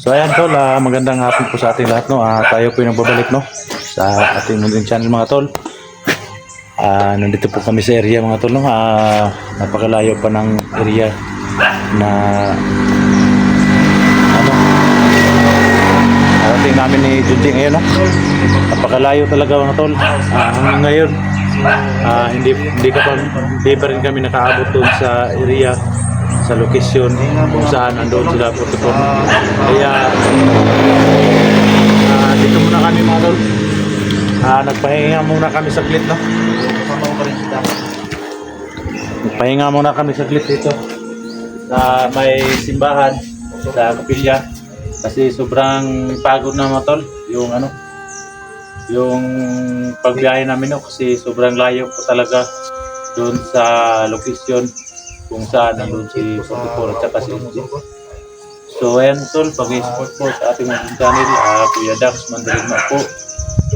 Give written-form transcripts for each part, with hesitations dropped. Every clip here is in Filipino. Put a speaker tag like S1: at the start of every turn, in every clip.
S1: So ayan tol, magandang hapon po sa ating lahat no. Tayo po yung nagbabalik no sa ating munting channel mga tol. Nandito po kami sa area mga tol no. Napakalayo pa ng area na narating namin ni Junji ngayon no. Napakalayo talaga mga tol. Hanggang ngayon hindi pa rin kami nakaabot doon sa area, sa location kung saan nandoon sila po. Kaya dito muna kami mga tol. Nagpahinga muna kami saglit no. Nagpahinga muna kami saglit dito sa may simbahan sa kapilya kasi sobrang pagod na mga tol yung pagbiyahe namin no, kasi sobrang layo po talaga doon sa location kung saan nandun si 44 at saka si Junji. So ayan tol, pag-i-support po sa ating mga channel, Kuya Dax Mandarigma po,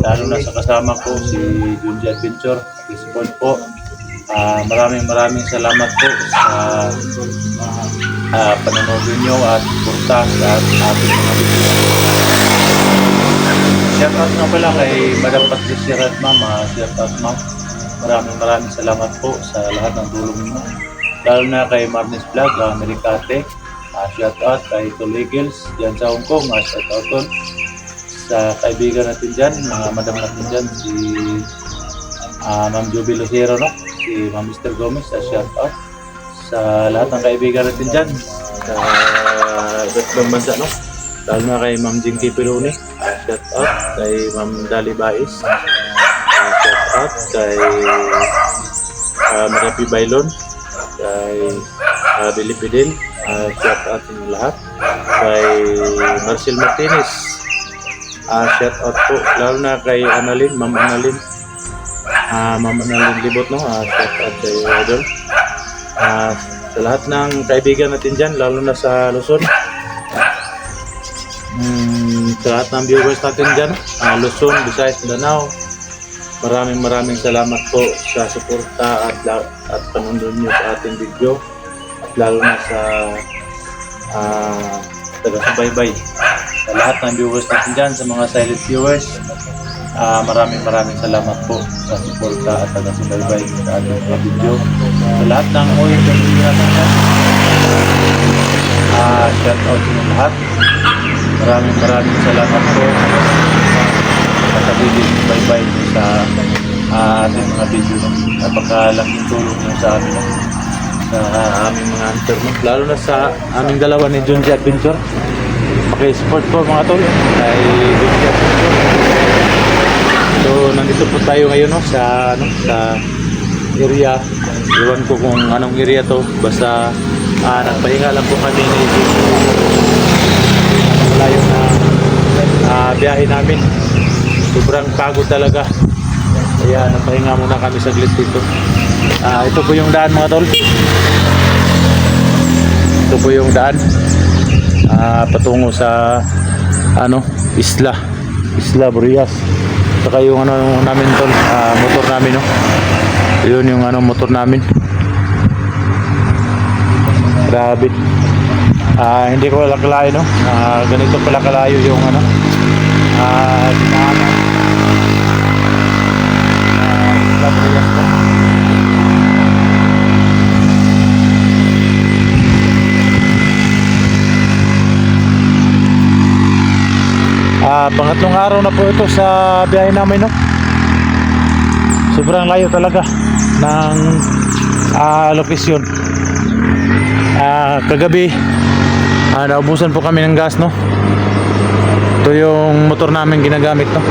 S1: lalo na sa kasama ko si Junji Adventure, pag-i-support po. Maraming salamat po sa panonood niyo at suporta sa ating mga video. Shout out nga pala kay Madam Patricia at Mama, shout out ma'am. Maraming salamat po sa lahat ng tulong niyo. Lalo na kay Marnes Vlog, Americate, shout out kay Toligils dyan sa Hong Kong, shout out tol. Sa kaibigan natin dyan, mga madam natin dyan, si Ma'am Joby Lucero, no? Si Ma'am Mr. Gomez, shout out. Sa lahat ng kaibigan natin dyan, sa Betbang Bansa, no? Lalo na kay Ma'am Jinky Piloni, shout out. Kay Ma'am Dali Bais, shout out. Kay Marapi Bailon, kay Billy Pidel, shout out ng lahat. Kay Marcel Martinez, shout out po. Lalo na kay Annalyn, Ma'am Annalyn, Libot, no? Shout out kay Idol. Sa lahat ng kaibigan natin dyan, lalo na sa Luzon, sa lahat ng viewers natin dyan, Luzon, Visayas, Mindanao, maraming salamat po sa suporta at panunod nyo sa ating video, at lalo na sa taga-subaybay sa lahat ng viewers natin dyan, sa mga silent viewers. Maraming salamat po sa suporta at taga-subaybay sa ating mga video. Sa lahat ng OFW natin dyan, shout out sa lahat. Maraming salamat po at taga-subaybay sa ating mga video. Napakalaking tulong nyo sa amin, sa aming mga hunter, lalo na sa aming dalawa ni Junji Adventure. Paki-support po mga tol kay Junji Adventure. So nandito po tayo ngayon no, sa area. Iwan ko kung anong area to, basta nagpahinga lang po kami ni Junji. Malayo na biyahe namin, sobrang pagod talaga, kaya nagpahinga muna kami saglit dito. Ito po yung daan mga tol, ito po yung daan patungo sa Isla Burias. Saka yung namin tol, motor namin no, yun yung motor namin. Grabe, hindi ko wala kalayo no, ganito pala kalayo yung Isla Burias no. Pangatlong araw na po ito sa biyahe namin no. Sobrang layo talaga ng location. Kagabi naubusan po kami ng gas no. Ito yung motor namin ginagamit no.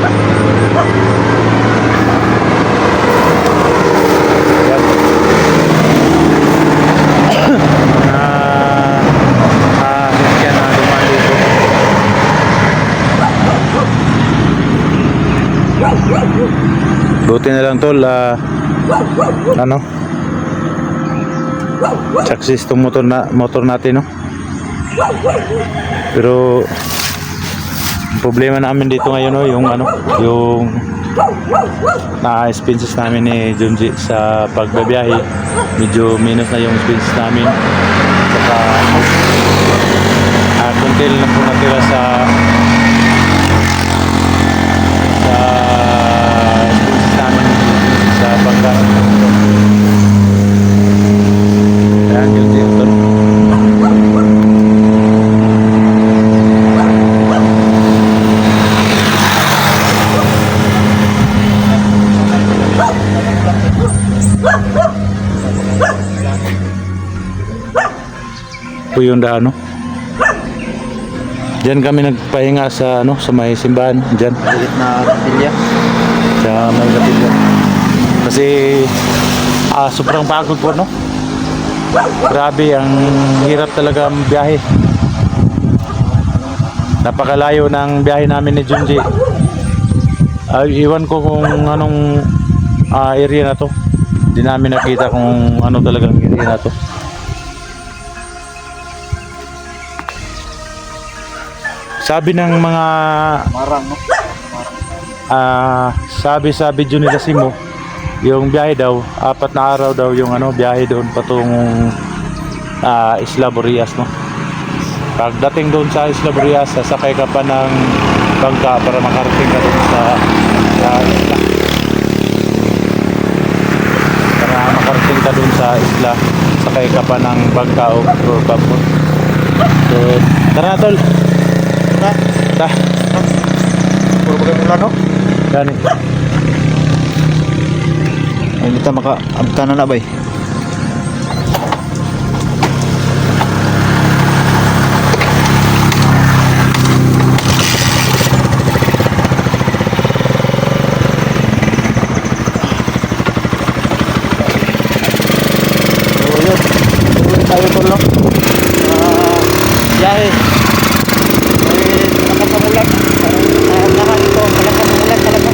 S1: Buti na lang tol, success itong motor natin no. Pero problema namin dito ngayon no, yung na-expenses namin ni Junji sa pagbabiyahe. Medyo minus na yung expenses namin. Saka hotel na po natira sa namin sa Bangka. Ayan, guilty hotel. Po yung daan, no? Diyan kami nagpahinga sa sa may simbahan diyan.
S2: Galit na kapilya.
S1: Sa may kapilya. Kasi sobrang pagod po, no? Grabe, ang hirap talaga ang biyahe. Napakalayo ng biyahe namin ni Junji. Iwan ko kung anong area na to. Hindi namin nakita kung ano talagang area na to. Sabi ng mga
S2: Marang, no?
S1: sa video nila Simo, yung biyahe daw 4 na araw daw yung biyahe doon patungong Isla Borias, no? Pagdating doon sa Isla Borias, sasakay ka pa ng bangka para makarating ka doon sa isla. Para makarating ka doon sa isla, sakay ka pa ng bangka o vapor. So, tara na, tol. Dah.
S2: Puro bagay mula, no?
S1: Gani.
S2: Ay, kita maka-abta na na, bay. So, yun. Tuloy tayo, tol, no? Biyahe. Nakakamulan. Parang ito. Nakakamulan talaga.